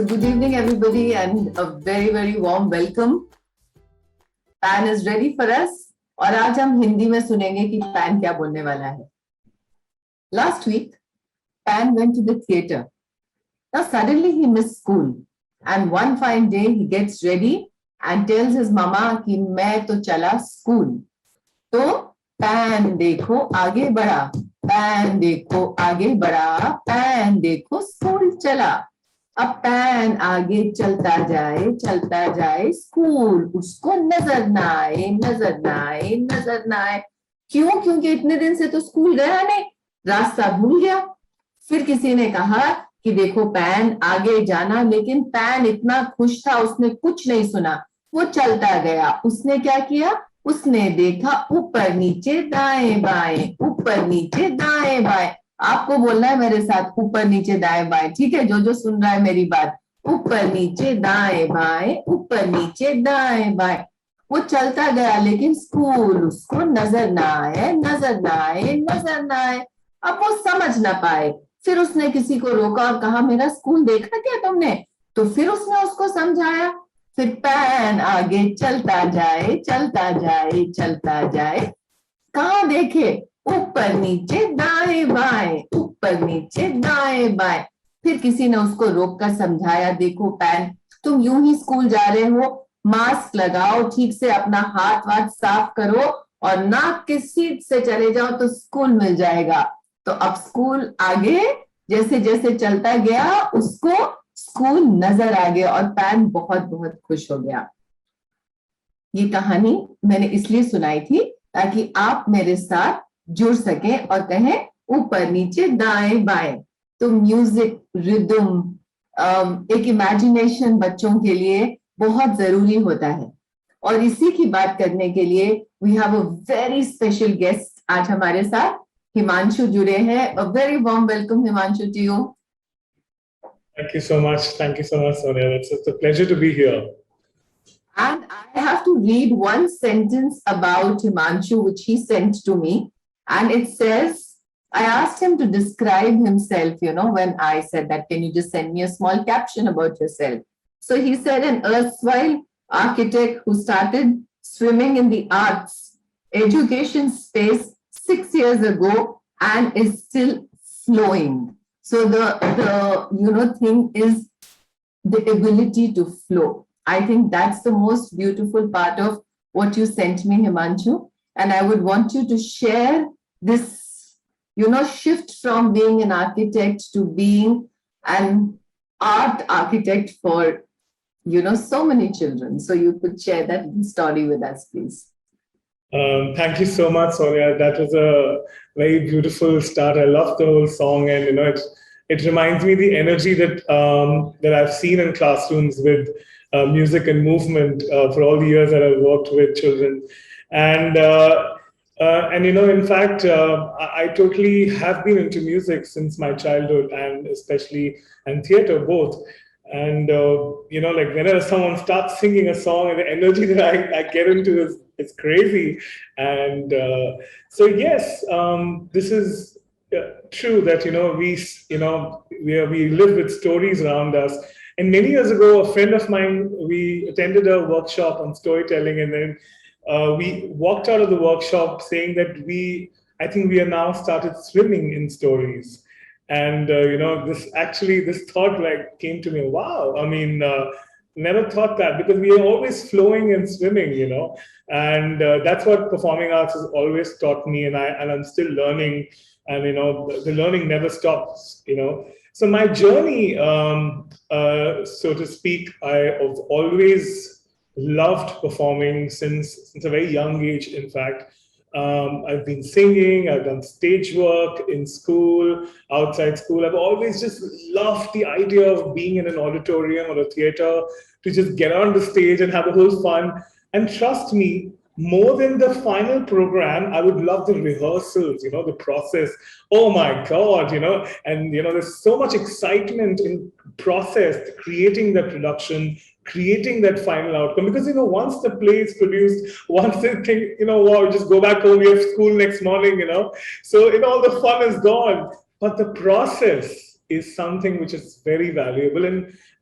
So good evening, everybody, and a very, very warm welcome. Pan is ready for us. और आज हम हिंदी में सुनेंगे कि Pan क्या बोलने वाला है. Last week, Pan went to the theater. Now suddenly he missed school, and one fine day he gets ready and tells his mama कि मैं तो चला school. तो Pan देखो आगे बढ़ा, Pan देखो आगे बढ़ा, Pan देखो school चला. अब पैन आगे चलता जाए स्कूल उसको नजर ना आए. क्यों? क्योंकि इतने दिन से तो स्कूल गया नहीं, रास्ता भूल गया. फिर किसी ने कहा कि देखो पैन आगे जाना, लेकिन पैन इतना खुश था उसने कुछ नहीं सुना, वो चलता गया. उसने क्या किया? उसने देखा ऊपर नीचे दाएं बाएं, ऊपर नीचे दाएं बाएं. आपको बोलना है मेरे साथ ऊपर नीचे दाएं बाएं, ठीक है? जो सुन रहा है मेरी बात, ऊपर नीचे दाएं बाएं, ऊपर नीचे दाएं बाएं. वो चलता गया लेकिन स्कूल उसको नजर ना आए. अब वो समझ ना पाए. फिर उसने किसी को रोका और कहा मेरा स्कूल देखा क्या तुमने? तो फिर उसने उसको समझाया. फिर पैन आगे चलता जाए. कहाँ देखे? ऊपर नीचे दाएं बाएं. फिर किसी ने उसको रोक कर समझाया, देखो पैन, तुम यूं ही स्कूल जा रहे हो, मास्क लगाओ, ठीक से अपना हाथ साफ करो और नाक के सीट से चले जाओ तो स्कूल मिल जाएगा. तो अब स्कूल आगे जैसे जैसे चलता गया उसको स्कूल नजर आ गया और पैन बहुत बहुत खुश हो गया. ये कहानी मैंने इसलिए सुनाई थी ताकि आप मेरे साथ जुड़ सकें और कहें ऊपर नीचे दाएं बाएं. तो म्यूजिक, रिदम, एक इमेजिनेशन बच्चों के लिए बहुत जरूरी होता है. और इसी की बात करने के लिए we have a very special guest. आज हमारे साथ हिमांशु जुड़े हैं. A very warm welcome Himanshu to you. Thank you so much, Sonia. It's a pleasure to be here. And I have to read one sentence about Himanshu which he sent to me, and it says, I asked him to describe himself, when I said that, can you just send me a small caption about yourself? So he said, an erstwhile architect who started swimming in the arts education space 6 years ago and is still flowing. So the thing is the ability to flow. I think that's the most beautiful part of what you sent me, Himanshu. And I would want you to share this, shift from being an architect to being an art architect for, so many children. So you could share that story with us, please. Thank you so much, Sonia. That was a very beautiful start. I love the whole song, and it reminds me the energy that that I've seen in classrooms with music and movement for all the years that I've worked with children. And in fact, I totally have been into music since my childhood, and especially and theater both. And like whenever someone starts singing a song, and the energy that I get into is crazy. And so yes, this is true that we live with stories around us. And many years ago, a friend of mine, we attended a workshop on storytelling, and then we walked out of the workshop saying that I think we are now started swimming in stories. And this thought came to me. Wow, I mean, never thought that, because we are always flowing and swimming, and that's what performing arts has always taught me, and I'm still learning, and the learning never stops. So my journey, so to speak, I've always loved performing since a very young age. In fact, I've been singing, I've done stage work in school, outside school. I've always just loved the idea of being in an auditorium or a theater, to just get on the stage and have a whole fun. And trust me, more than the final program, I would love the rehearsals, the process. Oh my God, and there's so much excitement in process, creating that production, creating that final outcome. Because once the play is produced, once they think, wow, just go back home, we have school next morning, so all the fun is gone. But the process is something which is very valuable.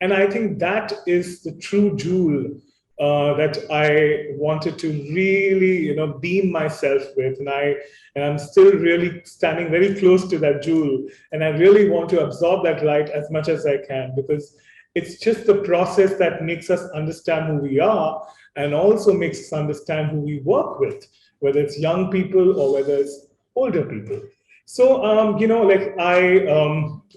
And I think that is the true jewel that I wanted to really, beam myself with. And I'm still really standing very close to that jewel. And I really want to absorb that light as much as I can, because it's just the process that makes us understand who we are and also makes us understand who we work with, whether it's young people or whether it's older people. So, like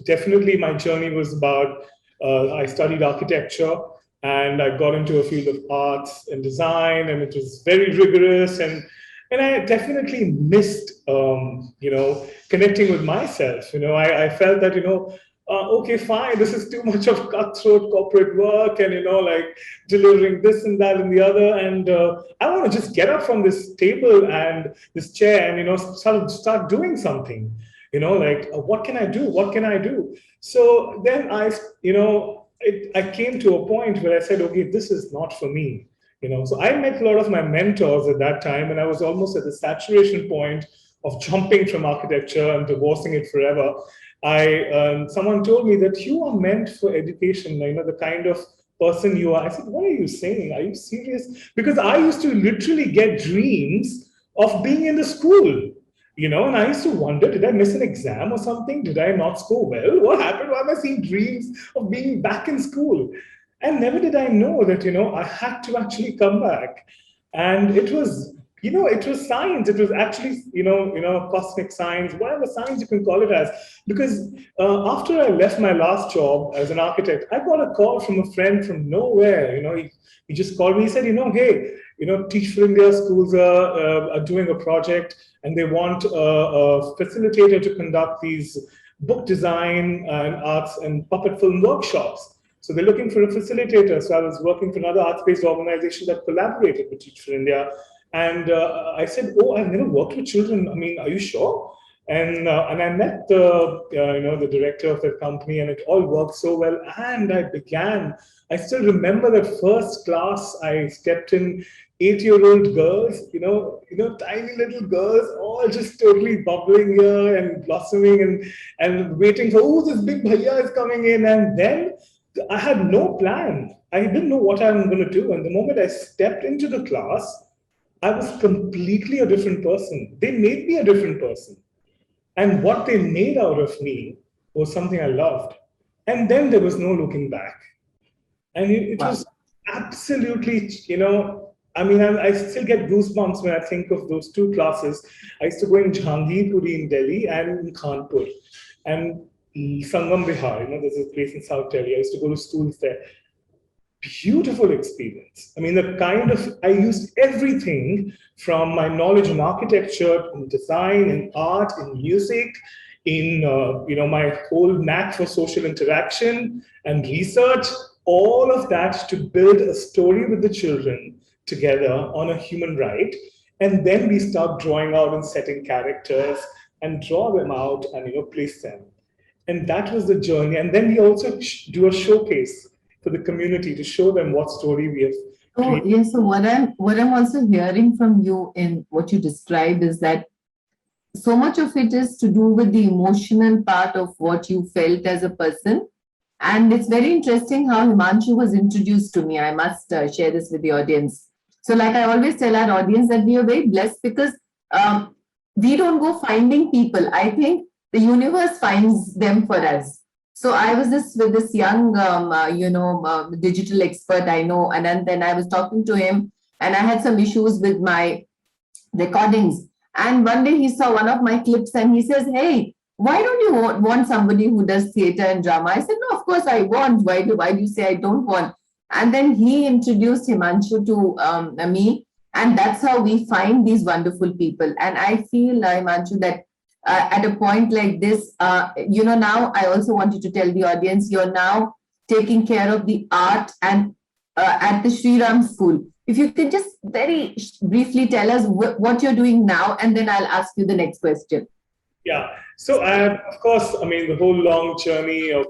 definitely my journey was about, I studied architecture and I got into a field of arts and design, and it was very rigorous. And I definitely missed, connecting with myself. I felt that, okay, fine, this is too much of cutthroat corporate work and, like delivering this and that and the other. And I want to just get up from this table and this chair and, start doing something, like what can I do? What can I do? So then I came to a point where I said, okay, this is not for me. So I met a lot of my mentors at that time, and I was almost at the saturation point of jumping from architecture and divorcing it forever. Someone told me that you are meant for education, the kind of person you are. I said, what are you saying? Are you serious? Because I used to literally get dreams of being in the school, and I used to wonder, did I miss an exam or something? Did I not score well? What happened? Why am I seeing dreams of being back in school? And never did I know that, I had to actually come back. And it was science. It was actually, cosmic science, whatever science you can call it as. Because after I left my last job as an architect, I got a call from a friend from nowhere. He just called me. He said, hey, Teach for India schools are doing a project, and they want a facilitator to conduct these book design and arts and puppet film workshops. So they're looking for a facilitator. So I was working for another arts-based organization that collaborated with Teach for India. And I said, "Oh, I've never worked with children. I mean, are you sure?" And I met the director of that company, and it all worked so well. And I still remember that first class I stepped in. 8-year-old girls, tiny little girls, all just totally bubbling here and blossoming and waiting for, oh, this big bhaiya is coming in. And then I had no plan. I didn't know what I'm going to do. And the moment I stepped into the class, I was completely a different person. They made me a different person. And what they made out of me was something I loved. And then there was no looking back. And it was absolutely, I still get goosebumps when I think of those two classes. I used to go in Jahangirpuri in Delhi and in Kanpur. And Sangam Vihar, there's a place in South Delhi. I used to go to schools there. Beautiful experience. I used everything from my knowledge in architecture, in design, in art, in music, in my whole knack for social interaction and research, all of that to build a story with the children together on a human right. And then we start drawing out and setting characters and draw them out and place them. And that was the journey. And then we also do a showcase for the community to show them what story we have. Oh, yes. So what I'm also hearing from you in what you described is that so much of it is to do with the emotional part of what you felt as a person. And it's very interesting how Himanshu was introduced to me. I must share this with the audience. So like I always tell our audience that we are very blessed because we don't go finding people. I think the universe finds them for us. So I was with this young, digital expert I know, and then I was talking to him, and I had some issues with my recordings. And one day he saw one of my clips, and he says, "Hey, why don't you want somebody who does theater and drama?" I said, "No, of course I want. Why do you say I don't want?" And then he introduced Himanshu to me, and that's how we find these wonderful people. And I feel, Himanshu, that at a point like this, now I also wanted to tell the audience, you're now taking care of the art and at the Sri Ram School. If you could just very briefly tell us what you're doing now, and then I'll ask you the next question. Yeah. So, of course, the whole long journey of,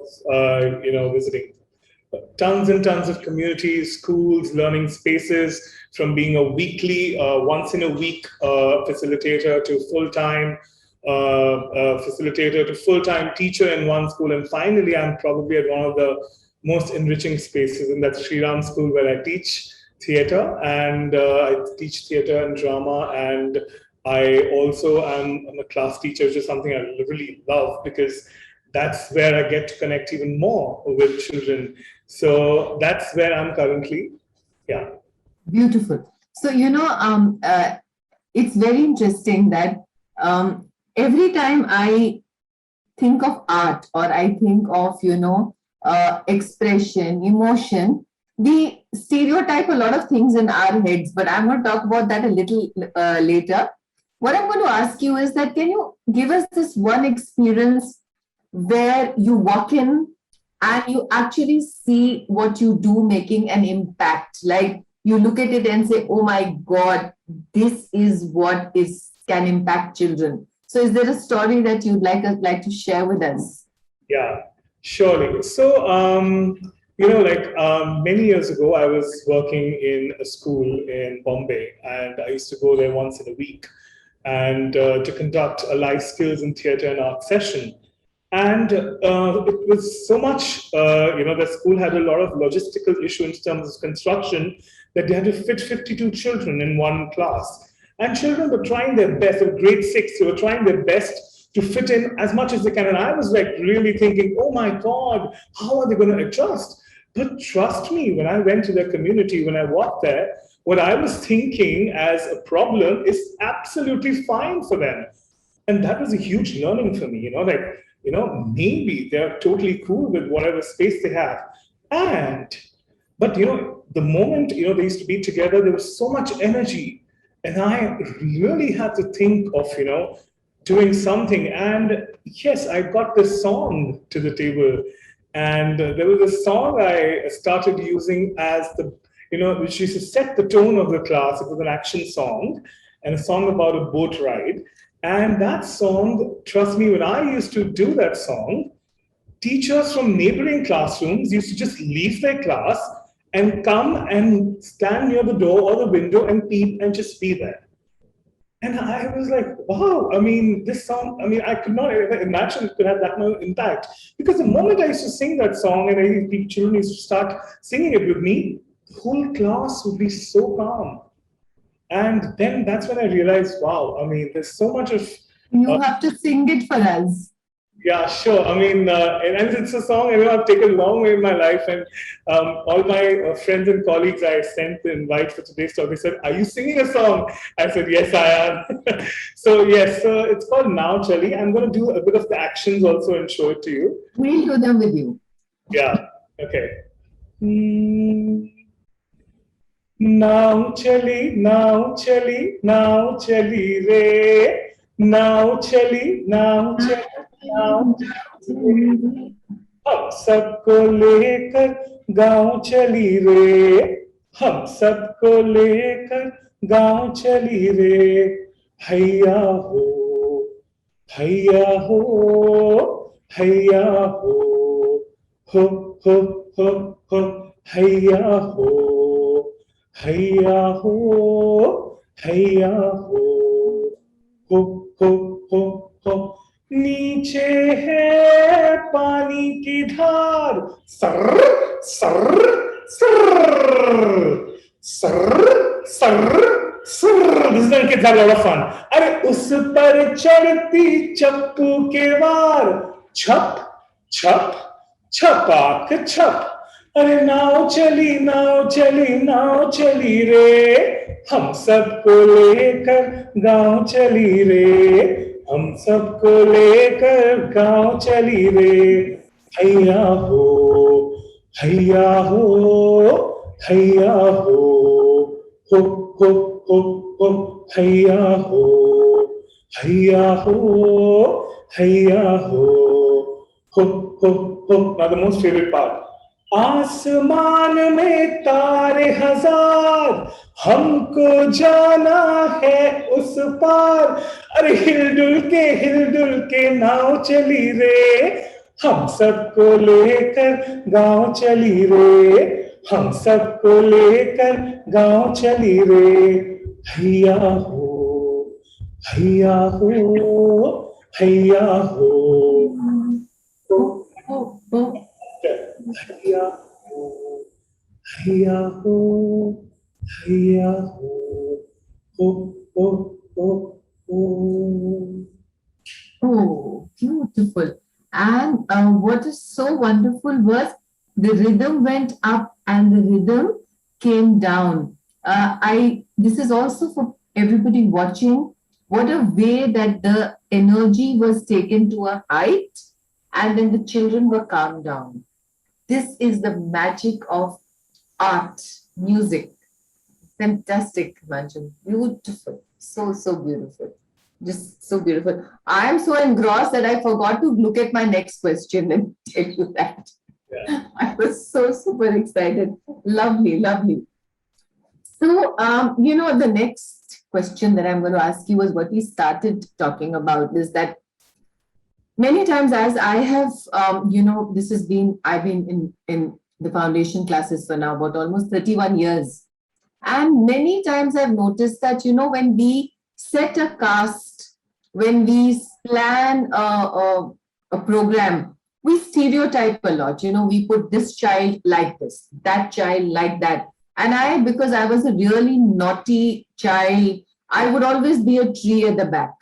visiting tons and tons of communities, schools, learning spaces, from being a weekly, once in a week facilitator to full-time, facilitator to full-time teacher in one school, and finally I'm probably at one of the most enriching spaces, and that's Sri Ram School, where I teach theater, and I teach theater and drama, and I also am a class teacher, which is something I really love, because that's where I get to connect even more with children. So that's where I'm currently. Yeah. Beautiful. So, it's very interesting that every time I think of art, or I think of, expression, emotion, we stereotype a lot of things in our heads, but I'm going to talk about that a little later. What I'm going to ask you is that, can you give us this one experience where you walk in and you actually see what you do making an impact? Like, you look at it and say, oh my God, this is what is can impact children. So is there a story that you'd like to share with us? Yeah, surely. So, many years ago, I was working in a school in Bombay, and I used to go there once in a week, and to conduct a life skills in theater and art session. And it was so much, the school had a lot of logistical issue in terms of construction, that they had to fit 52 children in one class. And children were trying their best. They were grade six, they were trying their best to fit in as much as they can. And I was like really thinking, oh my God, how are they going to adjust? But trust me, when I went to their community, when I walked there, what I was thinking as a problem is absolutely fine for them. And that was a huge learning for me, maybe they're totally cool with whatever space they have. But the moment, they used to be together, there was so much energy. And I really had to think of, doing something. And yes, I got this song to the table. And there was a song I started using as which used to set the tone of the class. It was an action song and a song about a boat ride. And that song, trust me, when I used to do that song, teachers from neighboring classrooms used to just leave their class and come and stand near the door or the window and peep and just be there. And I was like, wow, this song, I could not imagine it could have that much impact. Because the moment I used to sing that song and children used to start singing it with me, the whole class would be so calm. And then that's when I realized, wow, there's so much of. You have to sing it for us. Yeah, sure. And it's a song I've taken a long way in my life. And all my friends and colleagues I sent the invite for today's talk. They said, are you singing a song? I said, yes, I am. So, yes, it's called Now Chali. I'm going to do a bit of the actions also and show it to you. We'll do them with you. Yeah, okay. Now chali, now chali, now chali re. Now chali, now chali, now chali. हम सबको लेकर गाँव चली रे. हम सबको लेकर गाँव चली रे. हैया हो, हैया हो, हैया हो, हो हो हो हो, हैया हो. हैया हो, हैया हो, हो हो हो हो. नीचे है पानी की धार, सर सर सर सर सर सर. This is when kids have a lot of fun. अरे उस पर चढ़ती चप्पू के वार, छप छप छपाक छप. अरे नाव चली नाव चली नाव चली रे. हम सबको लेकर गाँव चली रे. हम सबको लेकर गाँव चली रे. हैया हो, हैया हो, हैया हो, हो हो हो हो, हैया हो, हैया हो, हैया हो, हो हो हो. Now the most favorite part. आसमान में तारे हजार, हमको जाना है उस पार. अरे हिलडुल के नाव चली रे. हम सबको लेकर गाँव चली रे. हम सबको लेकर गाँव चली रे. हैया हो, हैया हो, Hiya ho, ho, Oh, oh, oh. hiya ho, hiya ho, hiya ho, ho, ho, ho, ho. Oh, beautiful. And what is so wonderful was the rhythm went up and the rhythm came down. This is also for everybody watching. What a way that the energy was taken to a height and then the children were calmed down. This is the magic of art, music. Fantastic, Manju. Beautiful. So, so beautiful. Just so beautiful. I am so engrossed that I forgot to look at my next question and tell you that. Yeah. I was so super excited. Lovely, lovely. So, the next question that I'm going to ask you was what we started talking about is that many times as I have, this has been, I've been in the foundation classes for now about almost 31 years. And many times I've noticed that, when we set a cast, when we plan a program, we stereotype a lot. We put this child like this, that child like that. And because I was a really naughty child, I would always be a tree at the back.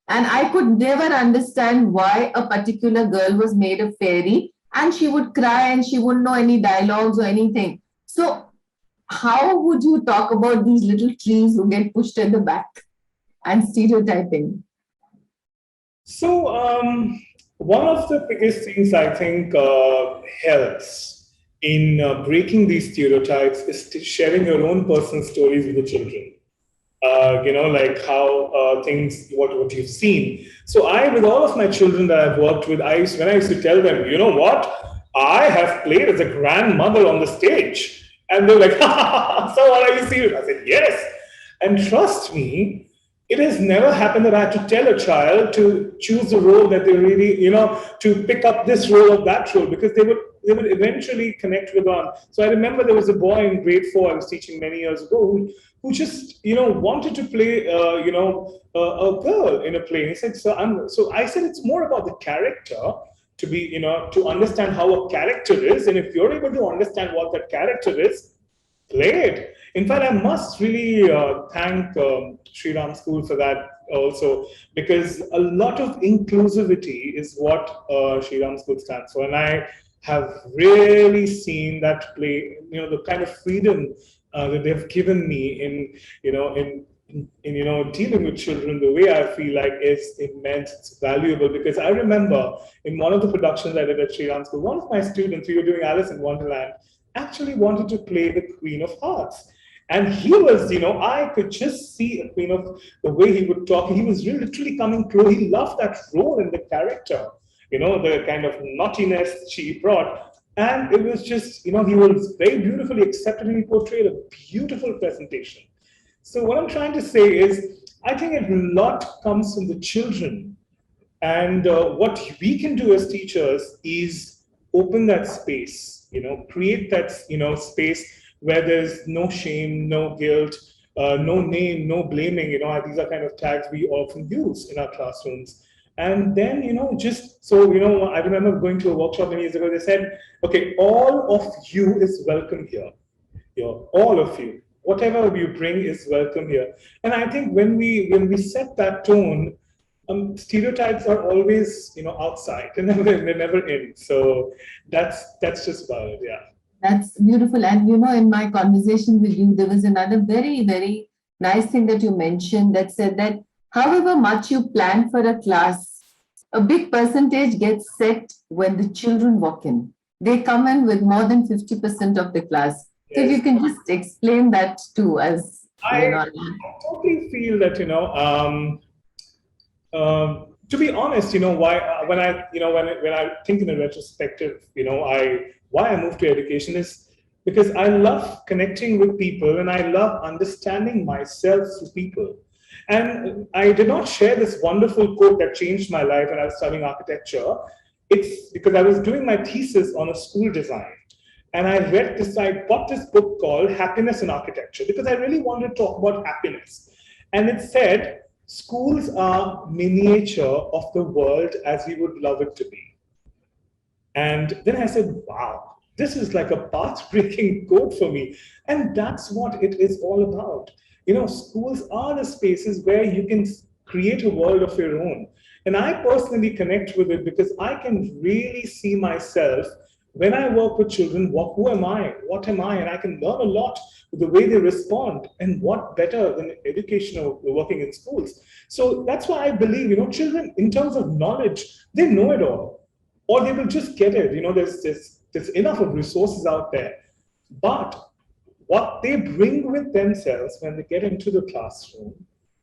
And I could never understand why a particular girl was made a fairy and she would cry and she wouldn't know any dialogues or anything. So how would you talk about these little trees who get pushed at the back and stereotyping? So, one of the biggest things I think helps in breaking these stereotypes is sharing your own personal stories with the children. Like how things, what you've seen. So I, with all of my children that I've worked with, when I used to tell them, you know what, I have played as a grandmother on the stage, and they're like, so what are you serious? I said, yes, and trust me, it has never happened that I had to tell a child to choose the role that they really, to pick up this role or that role, because they would eventually connect with one. So I remember there was a boy in grade 4 I was teaching many years ago who just wanted to play a girl in a play. And he said, so I said it's more about the character, to be to understand how a character is, and if you're able to understand what that character is, play it. In fact, I must really thank Sri Ram School for that also, because a lot of inclusivity is what Sri Ram School stands for. And I have really seen that play, the kind of freedom that they've given me in dealing with children, the way I feel like is immense, it's valuable. Because I remember in one of the productions I did at Sri Ram School, one of my students, we were doing Alice in Wonderland, actually wanted to play the Queen of Hearts. And he was, I could just see a Queen of the way he would talk. He was really literally coming close. He loved that role and the character, the kind of naughtiness she brought. And it was just, he was very beautifully accepted and he portrayed a beautiful presentation. So what I'm trying to say is, I think a lot comes from the children. And what we can do as teachers is open that space, create that, space where there's no shame, no guilt, no name, no blaming. These are kind of tags we often use in our classrooms. And then, just so, I remember going to a workshop many years ago, they said, okay, all of you is welcome here. All of you. Whatever you bring is welcome here. And I think when we set that tone, stereotypes are always outside and they're never in. So that's just about it. Yeah. That's beautiful. And in my conversation with you, there was another very, very nice thing that you mentioned that said that however much you plan for a class, a big percentage gets set when the children walk in. They come in with more than 50% of the class. So if Yes. you can just explain that to us, I totally feel that to be honest, why when I when I think in a retrospective, I why I moved to education is because I love connecting with people and I love understanding myself through people. And I did not share this wonderful quote that changed my life when I was studying architecture. It's because I was doing my thesis on a school design. And I bought this book called Happiness in Architecture because I really wanted to talk about happiness. And it said, schools are miniature of the world as we would love it to be. And then I said, wow, this is like a path breaking code for me. And that's what it is all about. Schools are the spaces where you can create a world of your own. And I personally connect with it because I can really see myself when I work with children. Who am I? What am I? And I can learn a lot with the way they respond. And what better than education or working in schools? So that's why I believe, children, in terms of knowledge, they know it all, or they will just get it. There's enough of resources out there. But what they bring with themselves when they get into the classroom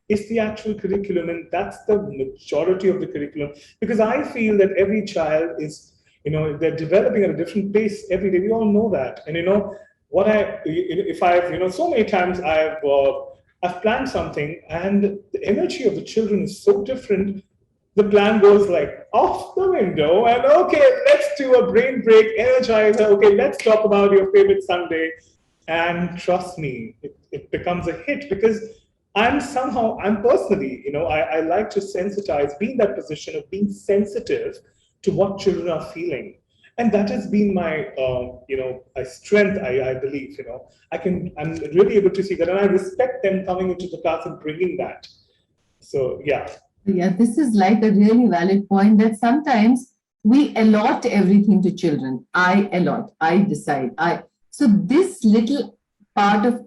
is the actual curriculum, and that's the majority of the curriculum. Because I feel that every child is, they're developing at a different pace every day. We all know that. And if I've, so many times I've planned something, and the energy of the children is so different. The plan goes like off the window, and okay, let's do a brain break, energizer. Okay, let's talk about your favorite Sunday. And trust me, it becomes a hit because I'm personally, I like to sensitize, be in that position of being sensitive to what children are feeling. And that has been my, my strength, I believe, I'm really able to see that. And I respect them coming into the class and bringing that. So, yeah. Yeah, this is like a really valid point that sometimes we allot everything to children. I allot, I decide, So this little part of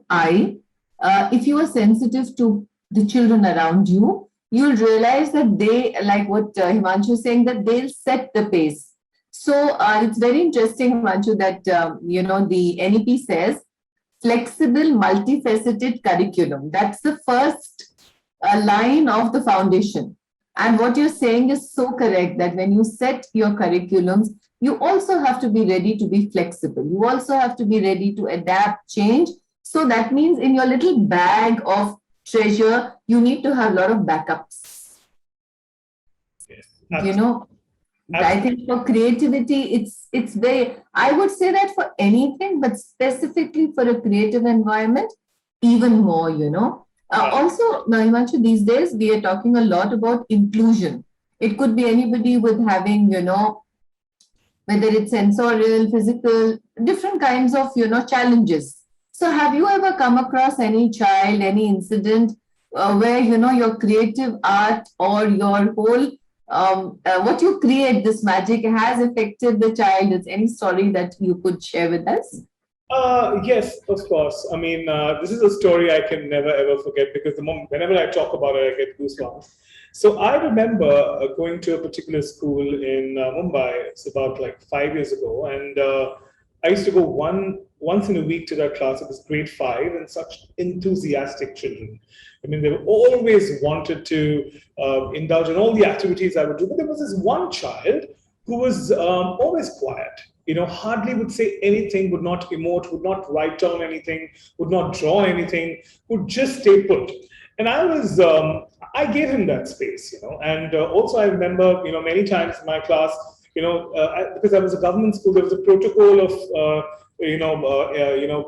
if you are sensitive to the children around you, you'll realize that they, like what Himanshu is saying, that they'll set the pace. So it's very interesting, Himanshu, that, the NEP says flexible, multifaceted curriculum. That's the first line of the foundation. And what you're saying is so correct that when you set your curriculums, you also have to be ready to be flexible. You also have to be ready to adapt, change. So that means in your little bag of treasure, you need to have a lot of backups. Yes, I think for creativity, it's very, I would say that for anything, but specifically for a creative environment, even more, Also, Himanshu, these days we are talking a lot about inclusion. It could be anybody with having, whether it's sensorial, physical, different kinds of, challenges. So have you ever come across any child, any incident where, your creative art or your whole, what you create, this magic has affected the child? Is any story that you could share with us? Yes, of course. I mean, this is a story I can never ever forget because whenever I talk about it, I get goosebumps. So I remember going to a particular school in Mumbai. It's about like 5 years ago, and I used to go once in a week to that class. It was grade 5, and such enthusiastic children. I mean, they always wanted to indulge in all the activities I would do. But there was this one child who was always quiet. Hardly would say anything, would not emote, would not write down anything, would not draw anything, would just stay put. And I gave him that space, And also I remember, many times in my class, because I was a government school, there was a protocol of,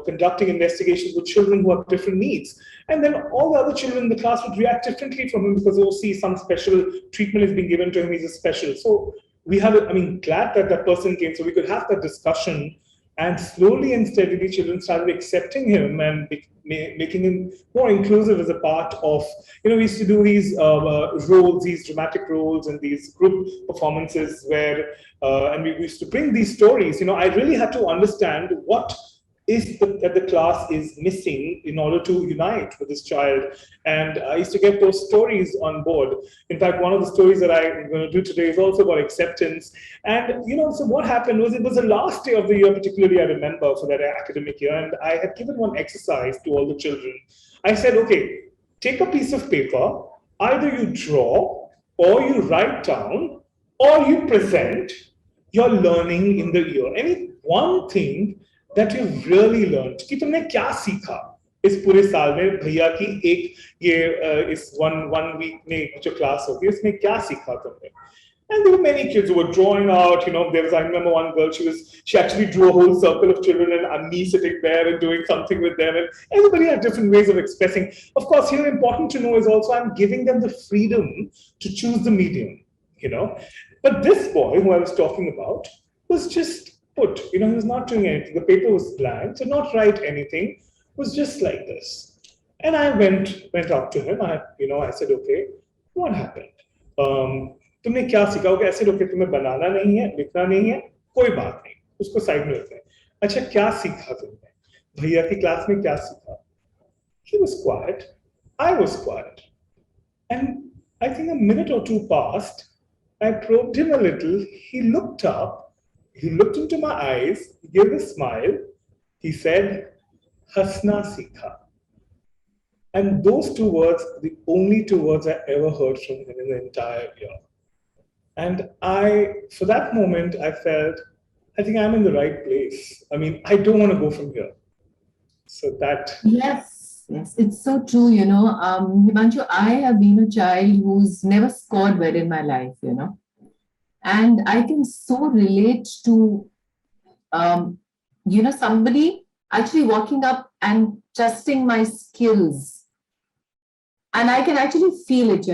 conducting investigations with children who have different needs. And then all the other children in the class would react differently from him because they'll see some special treatment is being given to him. He's a special. So glad that that person came so we could have that discussion, and slowly and steadily children started accepting him and making him more inclusive as a part of, we used to do these roles, these dramatic roles and these group performances where, and we used to bring these stories. I really had to understand what that the class is missing in order to unite with this child. And I used to get those stories on board. In fact, one of the stories that I'm going to do today is also about acceptance. And, so what happened was it was the last day of the year, particularly I remember for that academic year. And I had given one exercise to all the children. I said, okay, take a piece of paper, either you draw or you write down or you present your learning in the year. Any one thing that you've really learned कि तुमने क्या सीखा इस पूरे साल में भैया की एक ये इस one week में जो क्लास होती है उसमें क्या सीखा तुमने. And there were many kids who were drawing out, there was, I remember one girl, she actually drew a whole circle of children and me sitting there and doing something with them. And everybody had different ways of expressing. Of course, here important to know is also I'm giving them the freedom to choose the medium, you know. But this boy who I was talking about was just put, he was not doing anything. The paper was blank, so not write anything, was just like this. And I went up to him. I said, okay, what happened? तुमने क्या सीखा होगा ऐसे लोग तुम्हें बनाना नहीं है लिखना नहीं है कोई बात नहीं उसको साइड में रखते हैं अच्छा क्या सीखा तुमने भैया की क्लास में क्या सीखा he was quiet I was quiet and I think a minute or two passed I probed him a little he looked up he looked into my eyes he gave a smile he said hasna sikha and those two words the only two words I ever heard from him in the entire year. And for that moment, I felt, I think I'm in the right place. I mean, I don't want to go from here. So that. Yes, it's so true, Himanshu, I have been a child who's never scored well in my life, and I can so relate to, somebody actually walking up and trusting my skills. And I can actually feel it,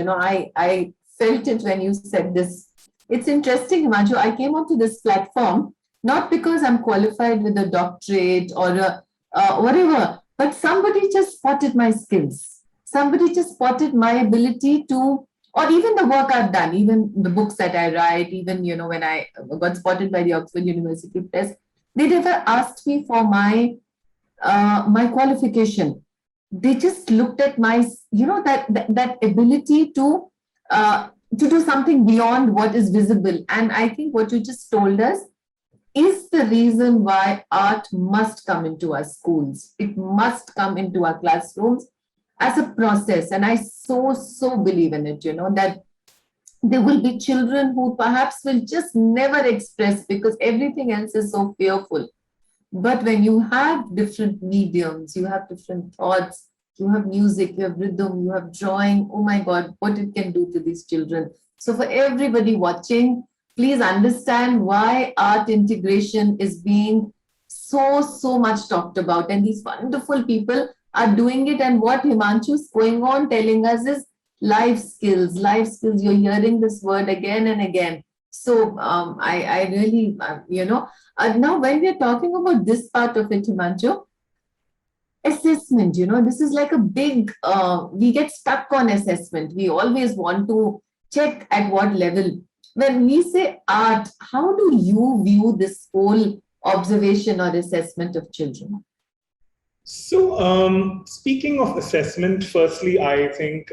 I felt it when you said this. It's interesting, Himanshu. I came onto this platform not because I'm qualified with a doctorate or whatever, but somebody just spotted my skills. Somebody just spotted my ability to, or even the work I've done, even the books that I write, even, when I got spotted by the Oxford University Press, they never asked me for my qualification. They just looked at my, that ability to do something beyond what is visible. And I think what you just told us is the reason why art must come into our schools. It must come into our classrooms as a process. And I so believe in it, that there will be children who perhaps will just never express because everything else is so fearful. But when you have different mediums, you have different thoughts, you have music, you have rhythm, you have drawing. Oh my God, what it can do to these children. So for everybody watching, please understand why art integration is being so much talked about. And these wonderful people are doing it. And what Himanshu is going on telling us is life skills. You're hearing this word again and again. So I really, now when we're talking about this part of it, Himanshu, assessment, this is like a big, we get stuck on assessment. We always want to check at what level. When we say art, how do you view this whole observation or assessment of children? So speaking of assessment, firstly, I think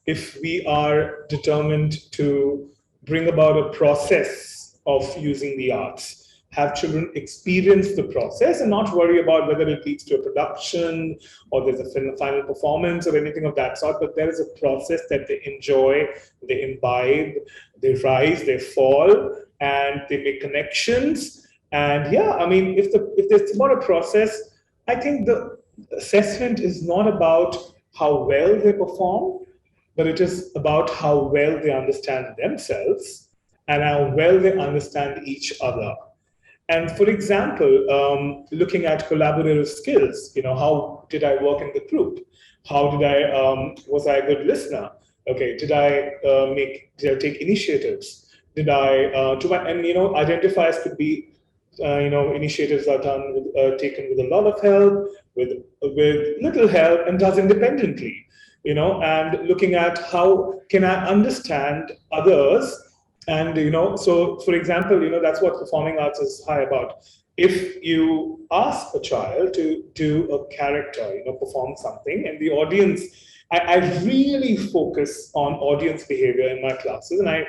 if we are determined to bring about a process of using the arts, have children experience the process and not worry about whether it leads to a production or there's a final performance or anything of that sort, but there is a process that they enjoy, they imbibe, they rise, they fall, and they make connections. And yeah, I mean, if it's about a process, I think the assessment is not about how well they perform, but it is about how well they understand themselves and how well they understand each other. And for example, looking at collaborative skills, how did I work in the group? How did was I a good listener? Okay, did I take initiatives? Did I, identifiers could be, initiatives are taken with a lot of help, with little help, and does independently, and looking at how can I understand others. And, so for example, that's what performing arts is high about. If you ask a child to do a character, perform something, and the audience, I really focus on audience behavior in my classes. And I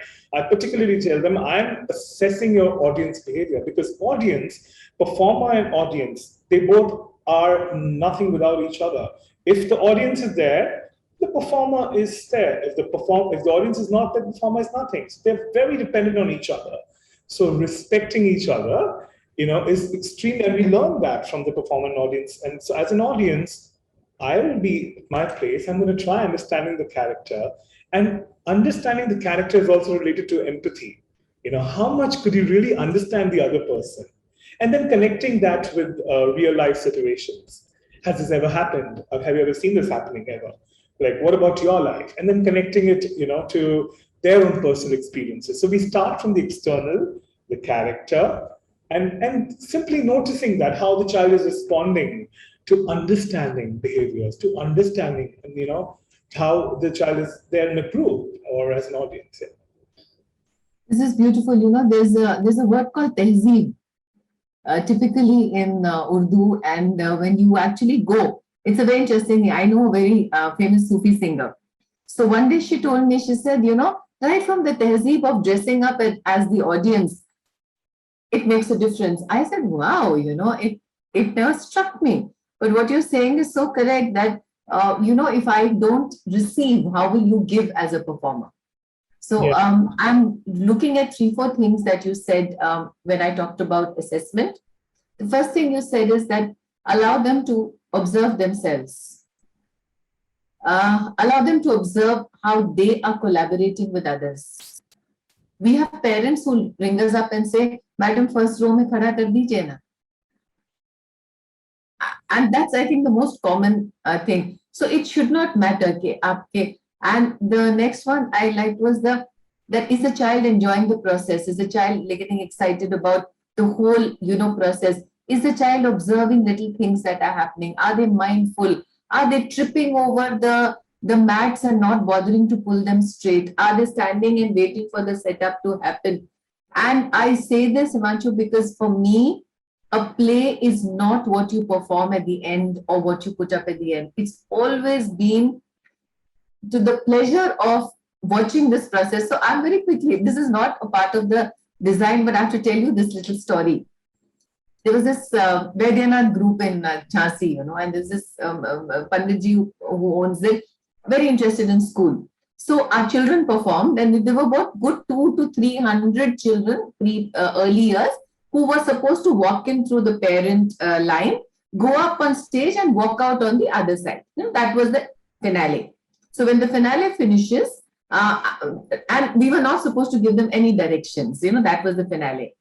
particularly tell them, I'm assessing your audience behavior because audience, performer and audience, they both are nothing without each other. If the audience is there, the performer is there. If the audience is not, the performer is nothing. So they're very dependent on each other. So respecting each other, is extreme, and we learn that from the performer and audience. And so as an audience, I will be at my place. I'm going to try understanding the character, And understanding the character is also related to empathy. How much could you really understand the other person? And then connecting that with real life situations. Has this ever happened? Or have you ever seen this happening ever? Like, what about your life? And then connecting it, to their own personal experiences. So we start from the external, the character, and simply noticing that how the child is responding to understanding behaviors, to understanding, how the child is there in a group or as an audience. Yeah. This is beautiful. There's a word called tehzeeb, typically in Urdu, and when you actually go, it's a very interesting thing. I know a very famous Sufi singer. So one day she told me, she said, right from the tehzeeb of dressing up as the audience, it makes a difference. I said, wow, it never struck me. But what you're saying is so correct that, if I don't receive, how will you give as a performer? So Yeah. I'm looking at 3, 4 things that you said when I talked about assessment. The first thing you said is that allow them to observe themselves. Allow them to observe how they are collaborating with others. We have parents who ring us up and say, Madam, first row mein khada kar dijiye na. And that's, I think, the most common thing. So it should not matter. And the next one I liked was that is the child enjoying the process? Is the child getting excited about the whole, process? Is the child observing little things that are happening? Are they mindful? Are they tripping over the mats and not bothering to pull them straight? Are they standing and waiting for the setup to happen? And I say this, Himanshu, because for me, a play is not what you perform at the end or what you put up at the end. It's always been to the pleasure of watching this process. So I'm very quickly, this is not a part of the design, but I have to tell you this little story. There was this Vaidyanath group in Jhansi, and there's this Panditji who owns it, very interested in school. So our children performed, and there were about good 200 to 300 children early years who were supposed to walk in through the parent line, go up on stage and walk out on the other side. That was the finale. So when the finale finishes, and we were not supposed to give them any directions, that was the finale.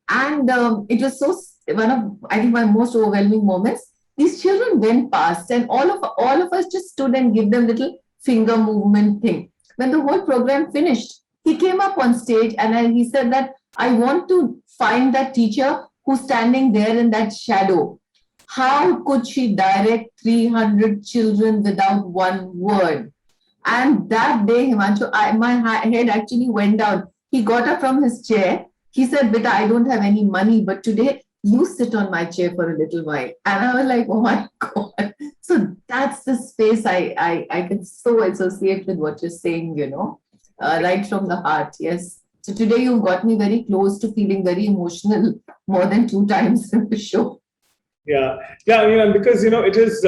And it was one of, I think, my most overwhelming moments. These children went past, and all of us just stood and give them little finger movement thing. When the whole program finished, he came up on stage and he said that I want to find that teacher who's standing there in that shadow. How could she direct 300 children without one word? And that day, Himanshu, my head actually went down. He got up from his chair. He said, Beta, I don't have any money, but today you sit on my chair for a little while. And I was like, oh my God. So that's the space I can so associate with what you're saying, right from the heart. Yes. So today you've got me very close to feeling very emotional more than 2 times in the show. Yeah, because it is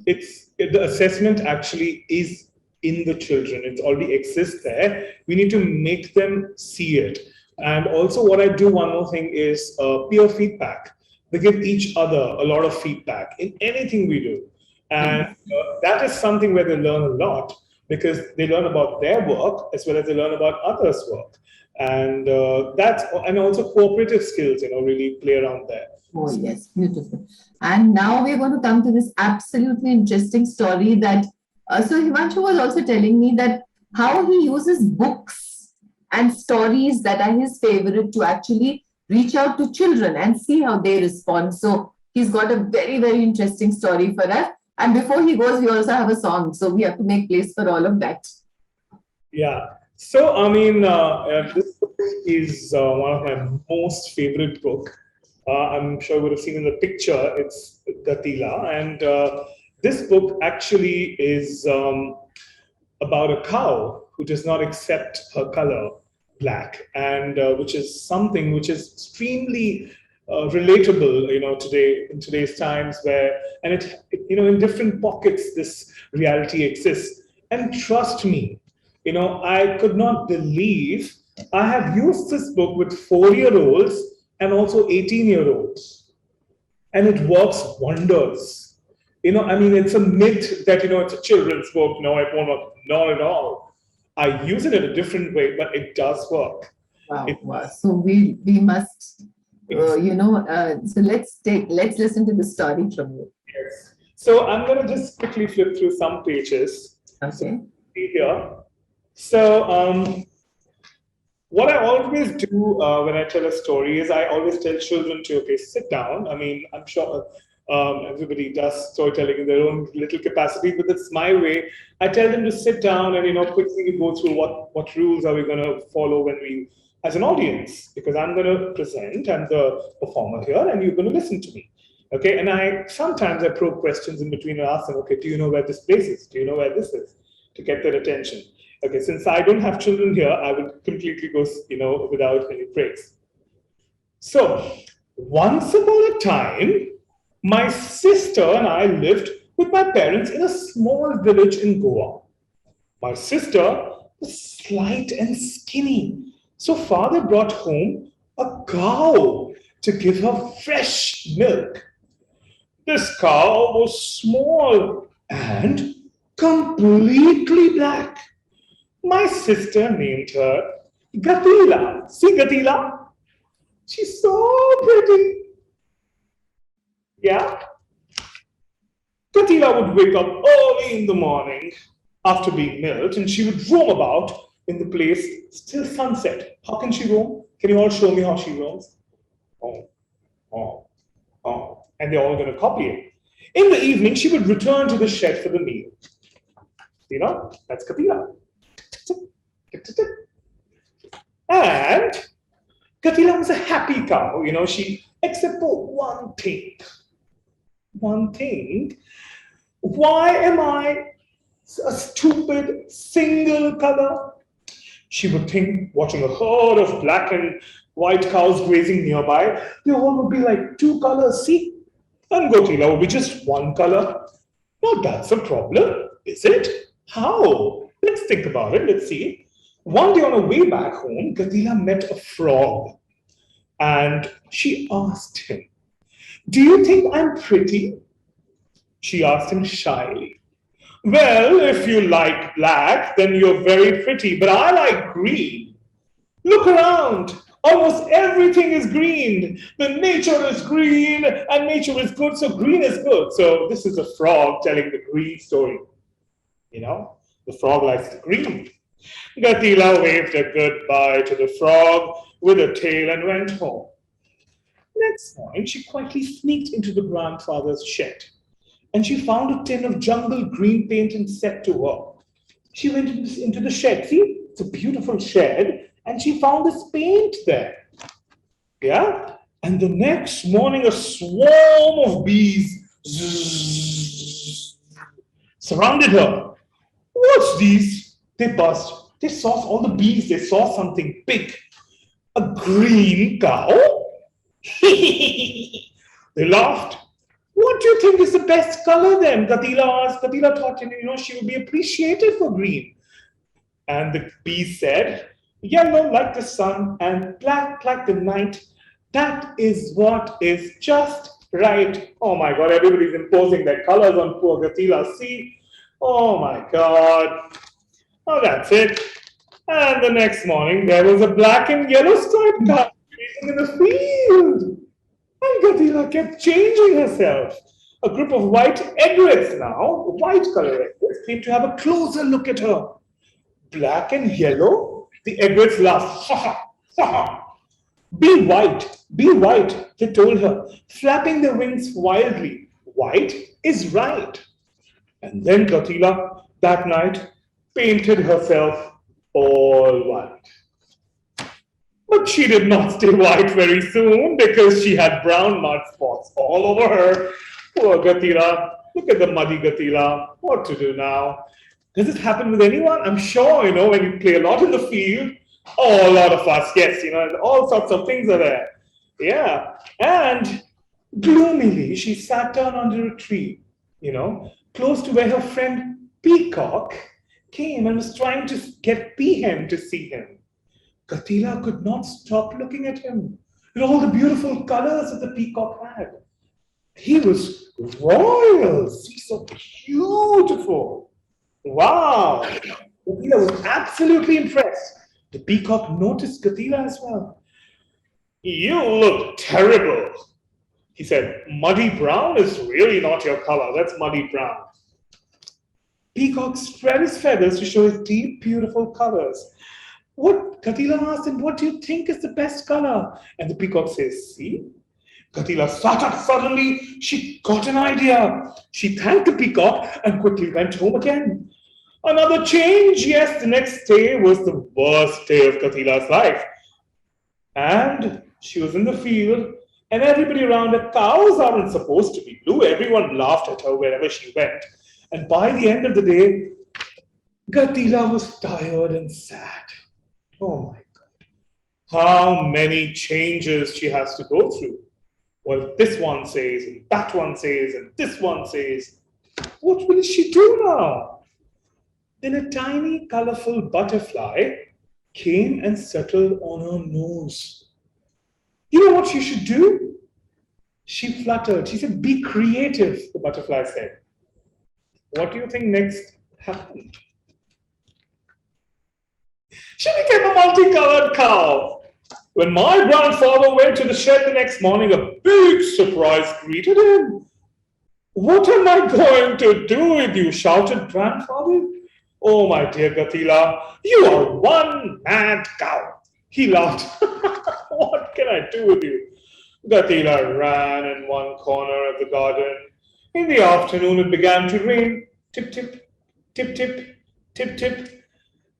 it's the assessment actually is in the children. It already exists there. We need to make them see it. And also, what I do, one more thing is peer feedback. They give each other a lot of feedback in anything we do, and that is something where they learn a lot because they learn about their work as well as they learn about others' work, and and also cooperative skills. Really play around there. Oh, yes, beautiful. And now we're going to come to this absolutely interesting story that, so Himanshu was also telling me that how he uses books and stories that are his favorite to actually reach out to children and see how they respond. So he's got a very, very interesting story for us. And before he goes, we also have a song. So we have to make place for all of that. Yeah. So, this book is one of my most favorite book. I'm sure you would have seen in the picture, it's Gatila. And this book actually is about a cow who does not accept her color, black, and which is something which is extremely relatable, today in today's times where, and in different pockets, this reality exists. And trust me, I could not believe I have used this book with 4-year-olds and also 18-year-olds, and it works wonders. I mean, it's a myth that, it's a children's book. No, it won't work. Not at all. I use it in a different way, but it does work. Wow, It wow. So we must, does. so let's listen to the story from you. Yes. So I'm going to just quickly flip through some pages. So Okay. here. So what I always do when I tell a story is I always tell children to, okay, sit down. I mean, I'm sure everybody does storytelling in their own little capacity, but that's my way. I tell them to sit down and, quickly go through what rules are we going to follow when we, as an audience, because I'm going to present, I'm the performer here, and you're going to listen to me. Okay, and I probe questions in between and ask them, okay, do you know where this place is? Do you know where this is? To get their attention. Okay, since I don't have children here, I would completely go, without any breaks. So, once upon a time, my sister and I lived with my parents in a small village in Goa. My sister was slight and skinny, so father brought home a cow to give her fresh milk. This cow was small and completely black. My sister named her Gatila. See Gatila? She's so pretty. Yeah? Gatila would wake up early in the morning after being milked and she would roam about in the place till sunset. How can she roam? Can you all show me how she roams? Oh, oh, oh. And they're all going to copy it. In the evening, she would return to the shed for the meal. That's Gatila. And Gatila was a happy cow, she, except for one thing. One thing. Why am I a stupid single color? She would think, watching a herd of black and white cows grazing nearby, they all would be like two colors, see? And Gatila would be just one color. Now that's a problem, is it? How? Let's think about it. Let's see. One day on her way back home, Gatila met a frog and she asked him, do you think I'm pretty? She asked him shyly. Well, if you like black, then you're very pretty, but I like green. Look around. Almost everything is green. The nature is green and nature is good, so green is good. So this is a frog telling the green story. The frog likes the green. Gatila waved a goodbye to the frog with a tail and went home. Next morning, she quietly sneaked into the grandfather's shed and she found a tin of jungle green paint and said to her, she went into the shed. See, it's a beautiful shed, and she found this paint there. Yeah? And the next morning, a swarm of bees surrounded her. What's these? They buzzed. They saw all the bees. They saw something big. A green cow? They laughed. What do you think is the best color then? Gatila asked. Gatila thought, she would be appreciated for green. And the bees said, yellow like the sun and black like the night. That is what is just right. Oh my God, everybody's imposing their colors on poor Gatila. See? Oh my God. Oh, that's it. And the next morning, there was a black and yellow striped cow grazing in the field. And Gatila kept changing herself. A group of white egrets now, white color egrets, came to have a closer look at her. Black and yellow? The egrets laughed. Ha ha, ha ha. Be white, they told her, flapping their wings wildly. White is right. And then Gatila, that night, painted herself all white. But she did not stay white very soon because she had brown mud spots all over her. Poor Gatila. Look at the muddy Gatila. What to do now? Does it happen with anyone? I'm sure, when you play a lot in the field, a lot of us, yes, all sorts of things are there. Yeah. And gloomily, she sat down under a tree, close to where her friend Peacock came and was trying to get Peahen to see him. Gatila could not stop looking at him, with all the beautiful colors that the peacock had. He was royal. She's so beautiful. Wow. Gatila was absolutely impressed. The peacock noticed Gatila as well. You look terrible, he said. Muddy brown is really not your color. That's muddy brown. Peacock spread his feathers to show his deep, beautiful colors. What? Gatila asked him, what do you think is the best color? And the peacock says, see? Gatila sat up suddenly. She got an idea. She thanked the peacock and quickly went home again. Another change. Yes, the next day was the worst day of Gatila's life. And she was in the field, and everybody around her, cows aren't supposed to be blue. Everyone laughed at her wherever she went. And by the end of the day, Gatila was tired and sad. Oh my God. How many changes she has to go through. Well, this one says, and that one says, and this one says. What will she do now? Then a tiny, colorful butterfly came and settled on her nose. You know what she should do? She fluttered. She said, be creative, the butterfly said. What do you think next happened? She became a multicolored cow. When my grandfather went to the shed the next morning, a big surprise greeted him. What am I going to do with you? Shouted grandfather. Oh, my dear Gatila, you are one mad cow. He laughed. What can I do with you? Gatila ran in one corner of the garden. In the afternoon, it began to rain. Tip, tip, tip, tip, tip, tip.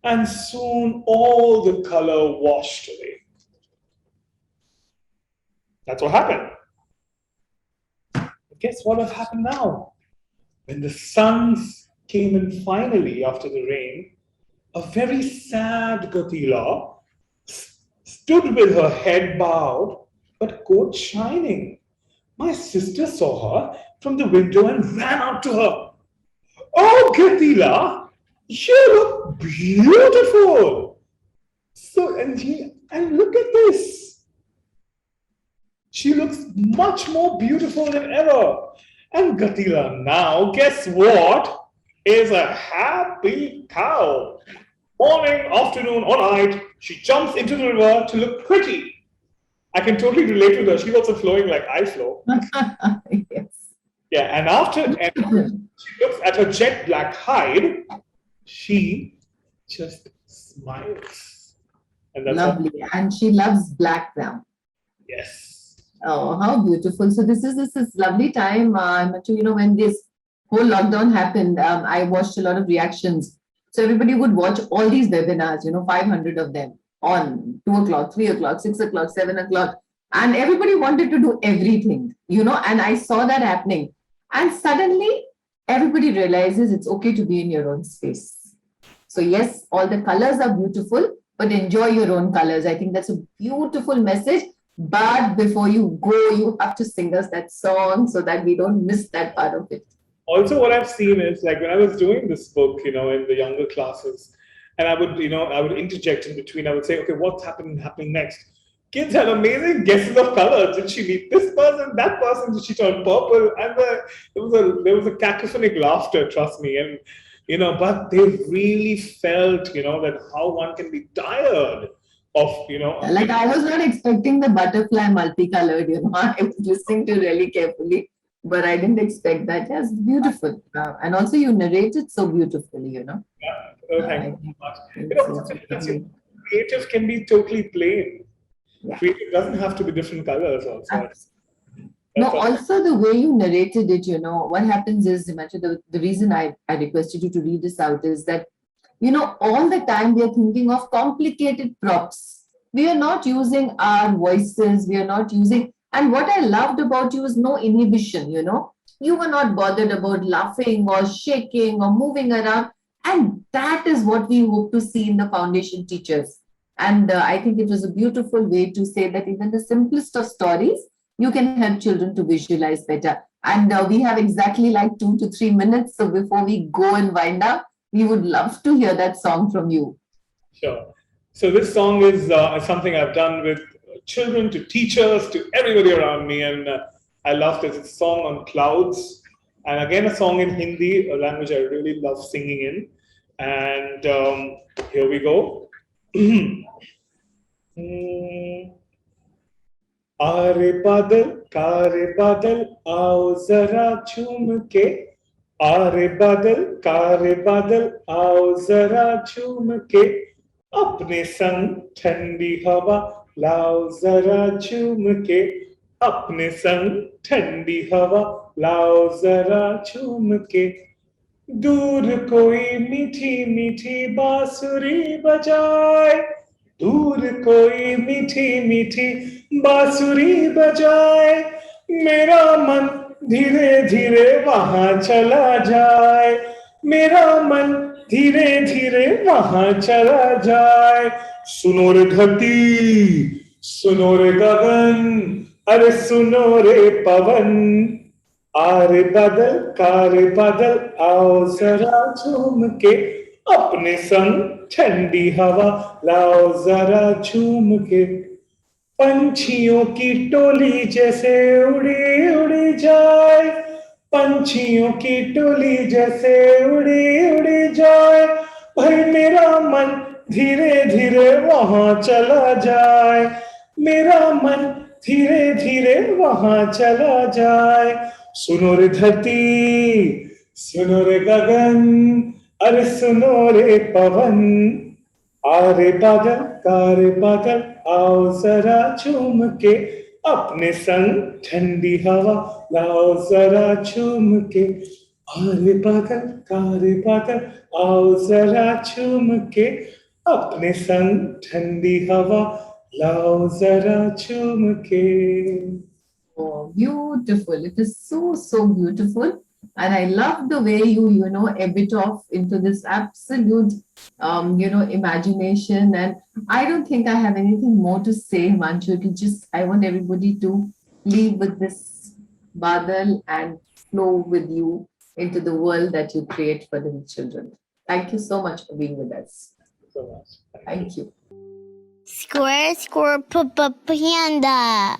And soon all the color washed away. That's what happened. But guess what has happened now? When the sun came in finally after the rain, a very sad Gatila stood with her head bowed but coat shining. My sister saw her from the window and ran out to her. Oh, Gatila, you look beautiful. And look at this. She looks much more beautiful than ever. And Gatila now, guess what? Is a happy cow. Morning, afternoon, or night, she jumps into the river to look pretty. I can totally relate to her. She's also flowing like I flow. Yes. Yeah, and she looks at her jet black hide, she just smiles. And that's Lovely. And she loves black now. Yes. Oh, how beautiful. So this is lovely time. Machu, when this whole lockdown happened, I watched a lot of reactions. So everybody would watch all these webinars, 500 of them on 2 o'clock, 3 o'clock, 6 o'clock, 7 o'clock. And everybody wanted to do everything, and I saw that happening. And suddenly everybody realizes it's okay to be in your own space. So yes, all the colors are beautiful, but enjoy your own colors. I think that's a beautiful message. But before you go, you have to sing us that song so that we don't miss that part of it. Also, what I've seen is like when I was doing this book, in the younger classes, and I would interject in between. I would say, okay, what's happening next? Kids have amazing guesses of colors. Did she meet this person, that person? Did she turn purple? And there was a cacophonic laughter, trust me. And but they really felt, that how one can be tired of, Like I was not expecting the butterfly multicolored, I was listening to really carefully, but I didn't expect that. Yes, beautiful. And also you narrated so beautifully, Yeah. Oh, thank you so much. Creative can be totally plain. Yeah. Creative doesn't have to be different colors also. No, also the way you narrated it, what happens is, Himanshu, the reason I requested you to read this out is that, all the time we are thinking of complicated props. We are not using our voices. We are not using, and what I loved about you is no inhibition, You were not bothered about laughing or shaking or moving around. And that is what we hope to see in the foundation teachers. And I think it was a beautiful way to say that even the simplest of stories, you can help children to visualize better. And we have exactly like 2 to 3 minutes. So before we go and wind up, we would love to hear that song from you. Sure. So this song is something I've done with children, to teachers, to everybody around me. And I loved it. It's a song on clouds, and again a song in Hindi, a language I really love singing in. And here we go. आरे बादल कारे बादल आओ जरा झूम के आरे बादल कारे बादल आओ जरा झूम के अपने संग ठंडी हवा लाओ जरा झूम के अपने संग ठंडी हवा लाओ जरा झूम के दूर कोई मीठी मीठी बांसुरी बजाए दूर कोई मीठी मीठी बांसुरी बजाए मेरा मन धीरे धीरे वहां चला जाए मेरा मन धीरे धीरे वहां चला जाए सुनो रे धरती सुनो रे गगन अरे सुनो रे पवन आरे बादल कारे बादल आओ जरा झूम के अपने संग ठंडी हवा लाओ जरा झूम के पंछियों की टोली जैसे उड़ी उड़ी जाए पंछियों की टोली जैसे उड़ी उड़ी जाए भाई मेरा मन धीरे धीरे वहां चला जाए मेरा मन धीरे धीरे वहां चला जाए सुनो रे धरती सुनो रे गगन अरे सुनो रे पवन आरे बादल कारे बादल आओ जरा झूम के अपने संग ठंडी हवा लाओ जरा झूम के आरे बादल कारे बादल आओ जरा झूम के अपने संग ठंडी हवा लाओ जरा झूम के Oh, beautiful. It is so, so beautiful. And I love the way you ebb it off into this absolute, imagination. And I don't think I have anything more to say, Manchu. I want everybody to leave with this Badal and flow with you into the world that you create for the children. Thank you so much for being with us. So much. Thank you. Square, square, panda.